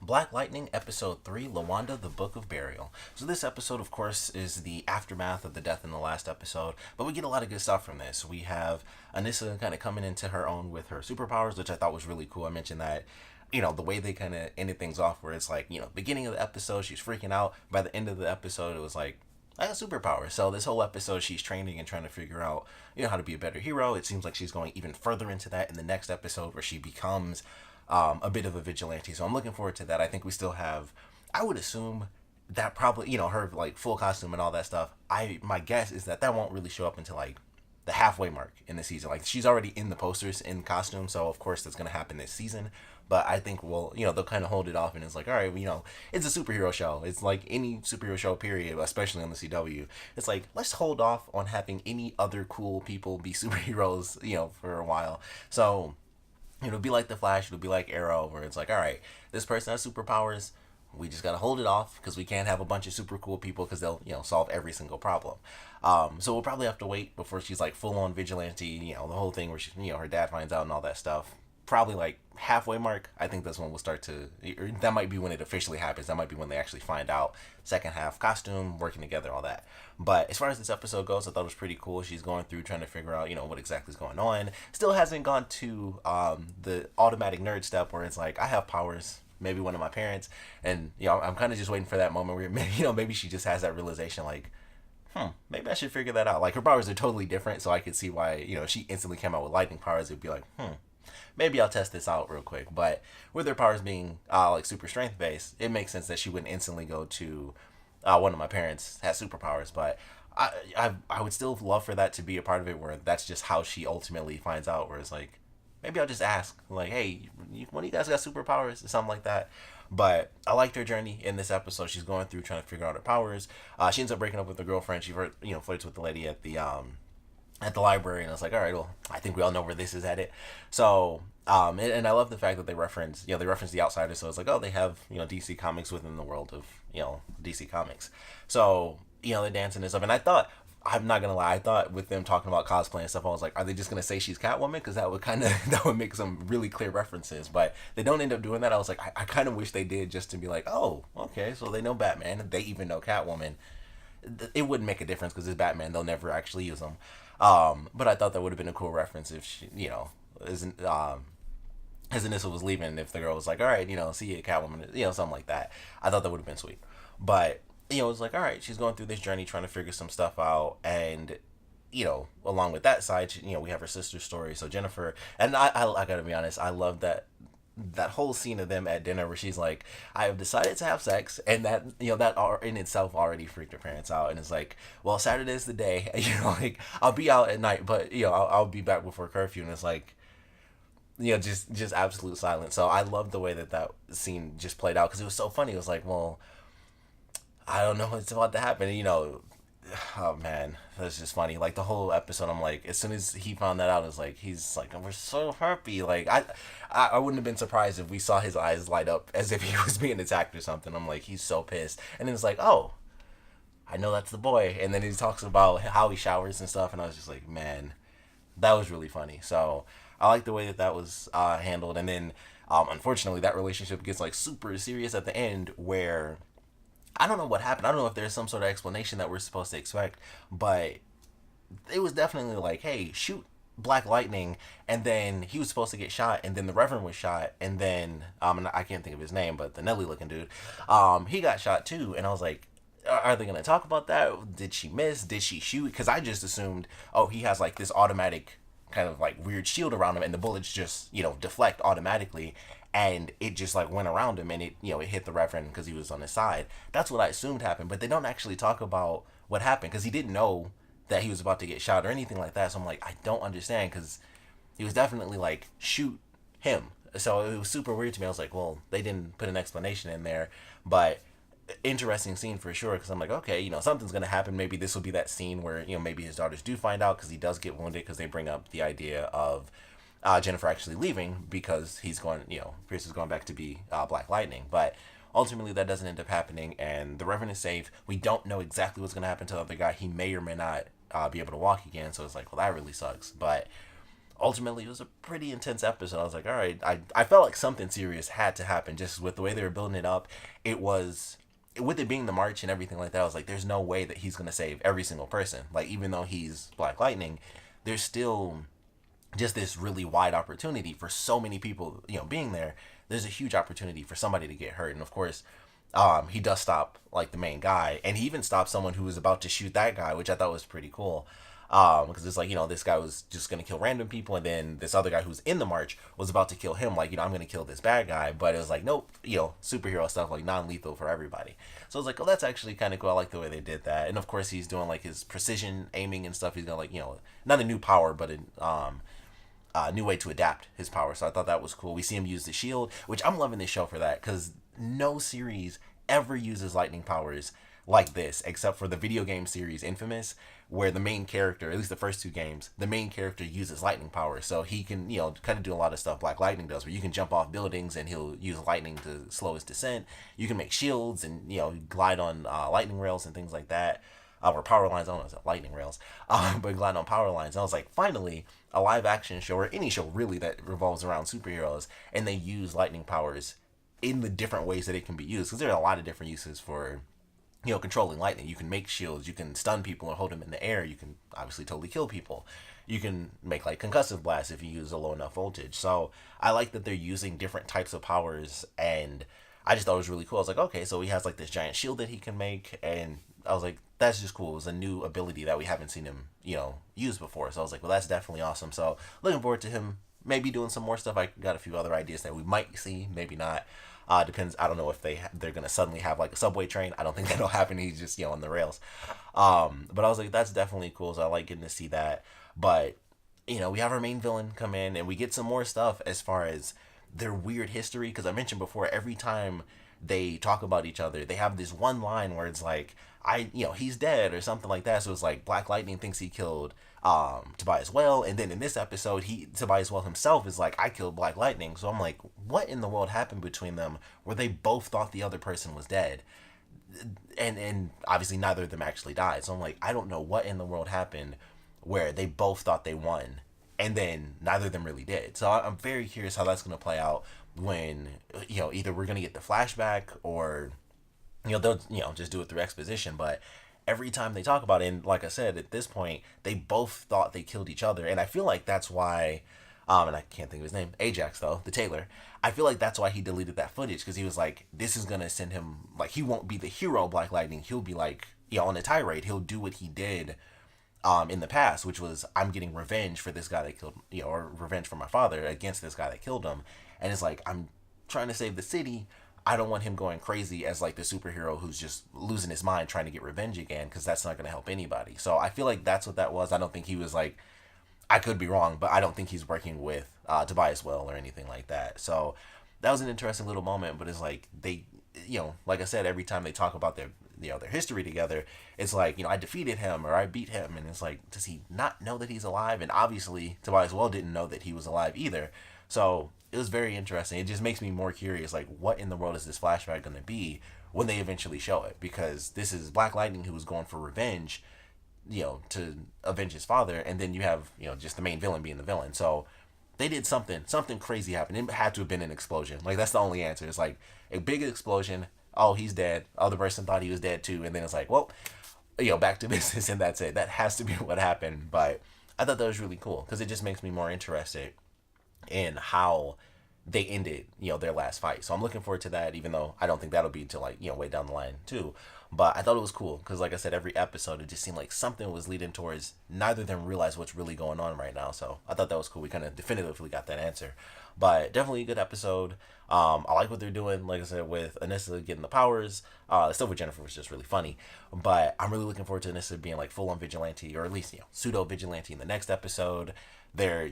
Black Lightning, Episode 3, Lawanda, the Book of Burial. So this episode, of course, is the aftermath of the death in the last episode, but we get a lot of good stuff from this. We have Anissa kind of coming into her own with her superpowers, which I thought was really cool. I mentioned that, the way they kind of ended things off, where it's like, beginning of the episode, she's freaking out. By the end of the episode, it was like, I have superpowers. So this whole episode, she's training and trying to figure out, how to be a better hero. It seems like she's going even further into that in the next episode, where she becomes a bit of a vigilante. So I'm looking forward to that. I think we still have, I would assume that probably, her like full costume and all that stuff. My guess is that won't really show up until like the halfway mark in the season. Like she's already in the posters in costume, so of course that's gonna happen this season. But I think they'll kind of hold it off, and it's like, all right, it's a superhero show. It's like any superhero show, period, especially on the CW. It's like, let's hold off on having any other cool people be superheroes, for a while. So it'll be like The Flash, it'll be like Arrow, where it's like, all right, this person has superpowers. We just gotta hold it off because we can't have a bunch of super cool people because they'll, solve every single problem. So we'll probably have to wait before she's like full on vigilante. The whole thing where she, her dad finds out and all that stuff. Probably like halfway mark. I think that's when we'll start to. Or that might be when it officially happens. That might be when they actually find out. Second half costume, working together, all that. But as far as this episode goes, I thought it was pretty cool. She's going through trying to figure out, what exactly is going on. Still hasn't gone to the automatic nerd step where it's like, I have powers. Maybe one of my parents, and I'm kind of just waiting for that moment where maybe she just has that realization, like, maybe I should figure that out. Like her powers are totally different, so I could see why if she instantly came out with lightning powers, it'd be like, maybe I'll test this out real quick. But with her powers being like super strength based, it makes sense that she wouldn't instantly go to one of my parents has superpowers. But I would still love for that to be a part of it, where that's just how she ultimately finds out. Where it's like, maybe I'll just ask, like, hey, one of you guys got superpowers or something like that. But I liked her journey in this episode. She's going through trying to figure out her powers. She ends up breaking up with her girlfriend. She flirts with the lady at the library, and I was like, all right, well, I think we all know where this is headed. So, and I love the fact that they reference the Outsiders. So it's like, oh, they have DC Comics within the world of DC Comics. So they're dancing and stuff, and I'm not gonna lie, I thought with them talking about cosplay and stuff, I was like, are they just gonna say she's Catwoman? Because that would make some really clear references. But they don't end up doing that. I was like, I kind of wish they did, just to be like, oh, okay, so they know Batman, they even know Catwoman. It wouldn't make a difference because it's Batman, they'll never actually use them. But I thought that would have been a cool reference if she, as Anissa was leaving, if the girl was like, all right, see you, Catwoman, something like that. I thought that would have been sweet. But it was like, all right, she's going through this journey trying to figure some stuff out, and along with that side, we have her sister's story. So Jennifer, and I gotta be honest, I love that whole scene of them at dinner where she's like, I have decided to have sex, and that that in itself already freaked her parents out. And it's like, well, Saturday's the day, like I'll be out at night, but I'll be back before curfew. And it's like, just absolute silence. So I love the way that scene just played out, because it was so funny. It was like, well, I don't know what's about to happen. Oh man, that's just funny. Like the whole episode, I'm like, as soon as he found that out, it's like, he's like, we're so happy. Like I wouldn't have been surprised if we saw his eyes light up as if he was being attacked or something. I'm like, he's so pissed. And then it's like, oh, I know that's the boy. And then he talks about how he showers and stuff, and I was just like, man, that was really funny. So I like the way that was handled. And then unfortunately, that relationship gets like super serious at the end, where I don't know what happened. I don't know if there's some sort of explanation that we're supposed to expect, but it was definitely like, hey, shoot Black Lightning, and then he was supposed to get shot, and then the Reverend was shot, and then and I can't think of his name, but the Nelly looking dude, he got shot too. And I was like, are they gonna talk about that? Did she miss? Did she shoot? Because I just assumed, oh, he has like this automatic kind of like weird shield around him, and the bullets just deflect automatically. And it just like went around him, and it it hit the Reverend because he was on his side. That's what I assumed happened, but they don't actually talk about what happened, because he didn't know that he was about to get shot or anything like that. So I'm like, I don't understand, because he was definitely like, shoot him. So it was super weird to me. I was like, well, they didn't put an explanation in there, but interesting scene for sure, because I'm like, okay, something's gonna happen. Maybe this will be that scene where maybe his daughters do find out, because he does get wounded, because they bring up the idea of Jennifer actually leaving because he's going, Pierce is going back to be Black Lightning. But ultimately that doesn't end up happening, and the Reverend is safe. We don't know exactly what's going to happen to the other guy. He may or may not be able to walk again, so it's like, well, that really sucks. But ultimately it was a pretty intense episode. I was like, all right, I felt like something serious had to happen just with the way they were building it up. It was, with it being the march and everything like that, I was like, there's no way that he's going to save every single person. Like, even though he's Black Lightning, there's still just this really wide opportunity for so many people, being there. There's a huge opportunity for somebody to get hurt. And of course, he does stop like the main guy, and he even stopped someone who was about to shoot that guy, which I thought was pretty cool. Because it's like, this guy was just gonna kill random people, and then this other guy who's in the march was about to kill him. Like, I'm gonna kill this bad guy, but it was like, nope, superhero stuff, like non-lethal for everybody. So I was like, oh, that's actually kind of cool. I like the way they did that. And of course, he's doing like his precision aiming and stuff. He's got like, not a new power, but a new way to adapt his power. So I thought that was cool. We see him use the shield, which I'm loving this show for that, because no series ever uses lightning powers like this, except for the video game series Infamous, where the main character, at least the first two games, the main character uses lightning powers. So he can, kind of do a lot of stuff Black Lightning does, where you can jump off buildings and he'll use lightning to slow his descent. You can make shields and, glide on lightning rails and things like that. Or power lines, I don't know if it's lightning rails, but glide on power lines. And I was like, finally, a live action show, or any show really that revolves around superheroes, and they use lightning powers in the different ways that it can be used. Because there are a lot of different uses for, controlling lightning. You can make shields, you can stun people and hold them in the air, you can obviously totally kill people. You can make like concussive blasts if you use a low enough voltage. So I like that they're using different types of powers, and I just thought it was really cool. I was like, okay, so he has like this giant shield that he can make, and I was like, that's just cool. It was a new ability that we haven't seen him, use before. So I was like, well, that's definitely awesome. So looking forward to him maybe doing some more stuff. I got a few other ideas that we might see, maybe not. Depends. I don't know if they're gonna suddenly have like a subway train. I don't think that'll happen. He's just on the rails. But I was like, that's definitely cool. So I like getting to see that. But we have our main villain come in, and we get some more stuff as far as their weird history. Because I mentioned before, every time they talk about each other, they have this one line where it's like, he's dead or something like that. So it's like Black Lightning thinks he killed Tobias Whale, and then in this episode, Tobias Whale himself is like, I killed Black Lightning. So I'm like, what in the world happened between them where they both thought the other person was dead? And obviously neither of them actually died. So I'm like, I don't know what in the world happened where they both thought they won, and then neither of them really did. So I'm very curious how that's going to play out when, either we're going to get the flashback, or, they'll, just do it through exposition. But every time they talk about it, and like I said, at this point, they both thought they killed each other. And I feel like that's why, and I can't think of his name, Ajax though, the tailor, I feel like that's why he deleted that footage, because he was like, this is going to send him, like, he won't be the hero Black Lightning. He'll be like, on a tirade. He'll do what he did in the past, which was, I'm getting revenge for this guy that killed, or revenge for my father against this guy that killed him. And it's like, I'm trying to save the city. I don't want him going crazy as like the superhero who's just losing his mind trying to get revenge again, because that's not going to help anybody. So I feel like that's what that was. I don't think he was like, I could be wrong, but I don't think he's working with Tobias Whale or anything like that. So that was an interesting little moment. But it's like, they, like I said, every time they talk about their history together, it's like, I defeated him or I beat him, and it's like, does he not know that he's alive? And obviously Tobias Whale didn't know that he was alive either. So it was very interesting. It just makes me more curious, like, what in the world is this flashback going to be when they eventually show it? Because this is Black Lightning, who was going for revenge, to avenge his father, and then you have, just the main villain being the villain. So they did something crazy happened. It had to have been an explosion. Like, that's the only answer. It's like a big explosion. Oh, he's dead. Other person thought he was dead too. And then it's like, well, back to business, and that's it. That has to be what happened. But I thought that was really cool, because it just makes me more interested in how they ended, their last fight. So I'm looking forward to that, even though I don't think that'll be until like, way down the line too. But I thought it was cool, because like I said, every episode, it just seemed like something was leading towards neither of them realize what's really going on right now. So I thought that was cool. We kind of definitively got that answer. But definitely a good episode. I like what they're doing, like I said, with Anissa getting the powers. The stuff with Jennifer was just really funny. But I'm really looking forward to Anissa being like full on vigilante, or at least, pseudo vigilante in the next episode. They're,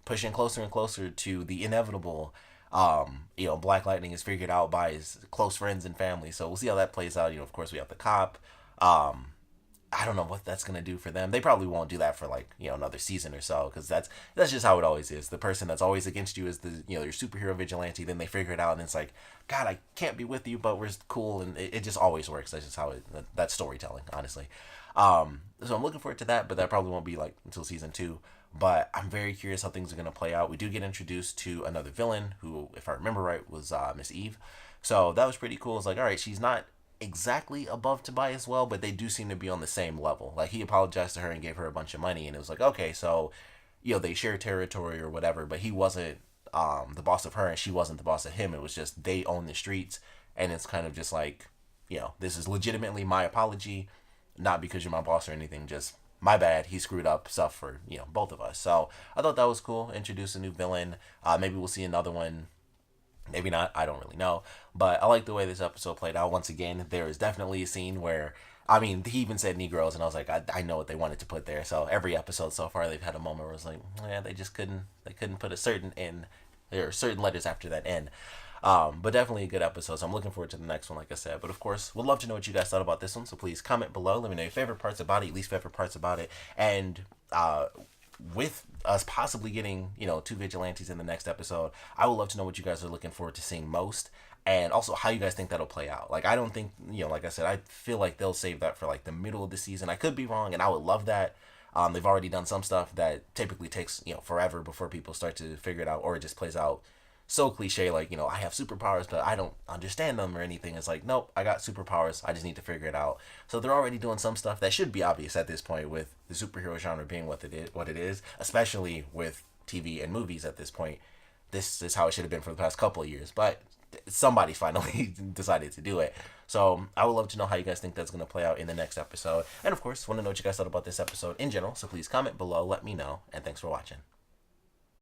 pushing closer and closer to the inevitable. Black Lightning is figured out by his close friends and family. So we'll see how that plays out. Of course, we have the cop. I don't know what that's going to do for them. They probably won't do that for like, another season or so, because that's just how it always is. The person that's always against you is the, your superhero vigilante. Then they figure it out, and it's like, God, I can't be with you, but we're cool. And it just always works. That's just how that's storytelling, honestly. So I'm looking forward to that, but that probably won't be like until season 2. But I'm very curious how things are going to play out. We do get introduced to another villain who, if I remember right, was Miss Eve. So that was pretty cool. It's like, all right, she's not exactly above Tobias Whale, but they do seem to be on the same level. Like, he apologized to her and gave her a bunch of money, and it was like, okay, so, they share territory or whatever, but he wasn't the boss of her and she wasn't the boss of him. It was just they own the streets, and it's kind of just like, this is legitimately my apology, not because you're my boss or anything, just my bad. He screwed up stuff for, both of us. So I thought that was cool. Introduce a new villain. Maybe we'll see another one. Maybe not. I don't really know. But I like the way this episode played out. Once again, there is definitely a scene where, I mean, he even said Negroes, and I was like, I know what they wanted to put there. So every episode so far, they've had a moment where it's like, yeah, they just couldn't put a certain N. There are certain letters after that N. But definitely a good episode. So I'm looking forward to the next one, like I said. But of course, would love to know what you guys thought about this one. So please comment below. Let me know your favorite parts about it, least favorite parts about it. And with us possibly getting, two vigilantes in the next episode, I would love to know what you guys are looking forward to seeing most. And also how you guys think that'll play out. Like, I don't think, like I said, I feel like they'll save that for like the middle of the season. I could be wrong, and I would love that. They've already done some stuff that typically takes, forever before people start to figure it out, or it just plays out so cliche, like, I have superpowers, but I don't understand them or anything. It's like, nope, I got superpowers. I just need to figure it out. So they're already doing some stuff that should be obvious at this point, with the superhero genre being what it is, especially with TV and movies at this point. This is how it should have been for the past couple of years, but somebody finally decided to do it. So I would love to know how you guys think that's going to play out in the next episode. And of course, want to know what you guys thought about this episode in general. So please comment below, let me know, and thanks for watching.